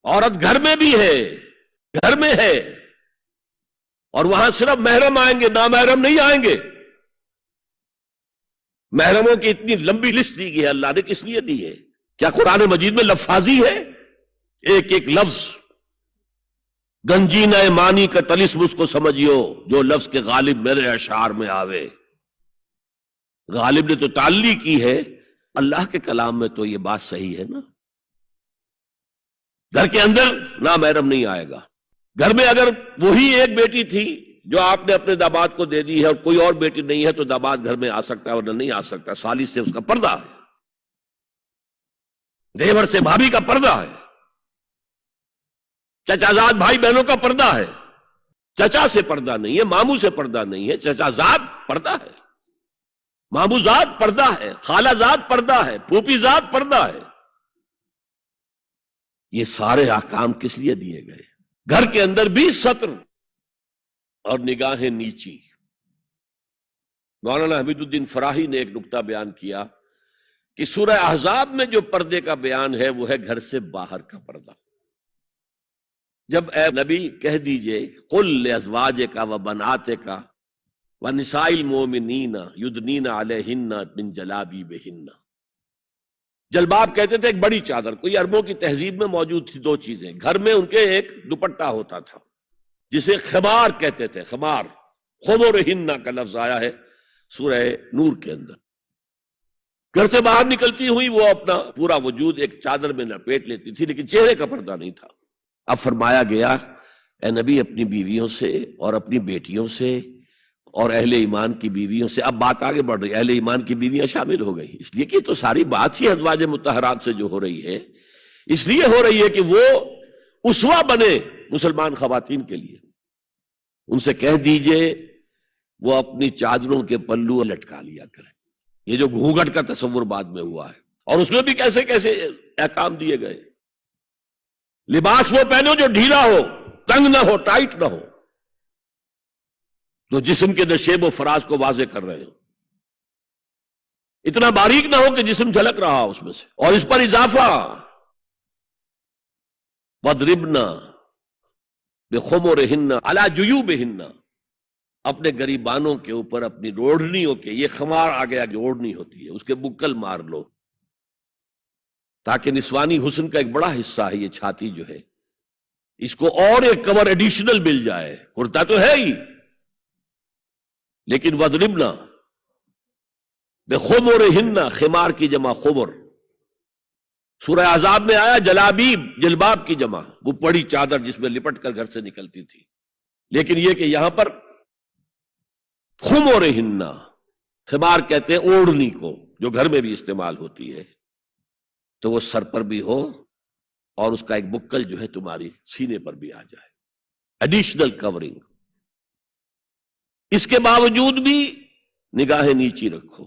عورت گھر میں بھی ہے، گھر میں ہے، اور وہاں صرف محرم آئیں گے، نامحرم نہیں آئیں گے۔ محرموں کی اتنی لمبی لسٹ دی گئی ہے، اللہ نے کس لیے دی ہے؟ کیا قرآن مجید میں لفاظی ہے؟ ایک ایک لفظ گنجینہ معنی کا طلسم اس کو سمجھیو جو لفظ کے غالب میرے اشعار میں آوے۔ غالب نے تو تعلیق کی ہے، اللہ کے کلام میں تو یہ بات صحیح ہے نا۔ گھر کے اندر نامحرم نہیں آئے گا۔ گھر میں اگر وہی ایک بیٹی تھی جو آپ نے اپنے داماد کو دے دی ہے اور کوئی اور بیٹی نہیں ہے تو داماد گھر میں آ سکتا ہے اور نہیں آ سکتا، سالی سے اس کا پردہ ہے، دیور سے بھابھی کا پردہ ہے، چچا زاد بھائی بہنوں کا پردہ ہے۔ چچا سے پردہ نہیں ہے، ماموں سے پردہ نہیں ہے، چچا زاد پردہ ہے، ماموں زاد پردہ ہے، خالہ زاد پردہ ہے، پھوپھی زاد پردہ ہے۔ یہ سارے احکام کس لیے دیے گئے؟ گھر کے اندر بھی ستر اور نگاہیں نیچی۔ مولانا حمید الدین فراہی نے ایک نکتہ بیان کیا کہ سورہ احزاب میں جو پردے کا بیان ہے وہ ہے گھر سے باہر کا پردہ۔ جب اے نبی کہہ دیجئے قل لازواجک و بناتک و نساء المؤمنین یدنین علیہن من جلابیبہن۔ جلباب کہتے تھے ایک بڑی چادر، کوئی عربوں کی تہذیب میں موجود تھی دو چیزیں، گھر میں ان کے ایک دوپٹہ ہوتا تھا جسے خمار کہتے تھے، خمار، خمرہن کا لفظ آیا ہے سورہ نور کے اندر۔ گھر سے باہر نکلتی ہوئی وہ اپنا پورا وجود ایک چادر میں لپیٹ لیتی تھی، لیکن چہرے کا پردہ نہیں تھا۔ اب فرمایا گیا اے نبی اپنی بیویوں سے اور اپنی بیٹیوں سے اور اہل ایمان کی بیویوں سے، اب بات آگے بڑھ رہی ہے، اہل ایمان کی بیویاں شامل ہو گئی، اس لیے کہ تو ساری بات ہی ازواج مطہرات سے جو ہو رہی ہے، اس لیے ہو رہی ہے کہ وہ اسوہ بنے مسلمان خواتین کے لیے۔ ان سے کہہ دیجئے وہ اپنی چادروں کے پلو لٹکا لیا کریں۔ یہ جو گھونگھٹ کا تصور بعد میں ہوا ہے، اور اس میں بھی کیسے کیسے احکام دیے گئے۔ لباس وہ پہنو جو ڈھیلا ہو، تنگ نہ ہو، ٹائٹ نہ ہو، جو جسم کے نشیب و فراز کو واضح کر رہے ہو، اتنا باریک نہ ہو کہ جسم جھلک رہا ہو اس میں سے۔ اور اس پر اضافہ وَضْرِبْنَا بِخُمُرِهِنَّ عَلَى جُيُوبِهِنَّ، اپنے گریبانوں کے اوپر اپنی روڑنیوں کے، یہ خمار آ گیا جو اوڑھنی ہوتی ہے، اس کے بکل مار لو، تاکہ نسوانی حسن کا ایک بڑا حصہ ہے یہ چھاتی جو ہے، اس کو اور ایک کور ایڈیشنل مل جائے۔ کرتا تو ہے ہی، لیکن وَضْرِبْنَا بِخُمُرِهِنَّ، خمار کی جمع خمر۔ سورہ احزاب میں آیا جلابیب، جلباب کی جمع، وہ بڑی چادر جس میں لپٹ کر گھر سے نکلتی تھی، لیکن یہ کہ یہاں پر خمرہن، خمار کہتے ہیں اوڑھنی کو جو گھر میں بھی استعمال ہوتی ہے، تو وہ سر پر بھی ہو اور اس کا ایک بکل جو ہے تمہاری سینے پر بھی آ جائے، ایڈیشنل کورنگ۔ اس کے باوجود بھی نگاہیں نیچی رکھو۔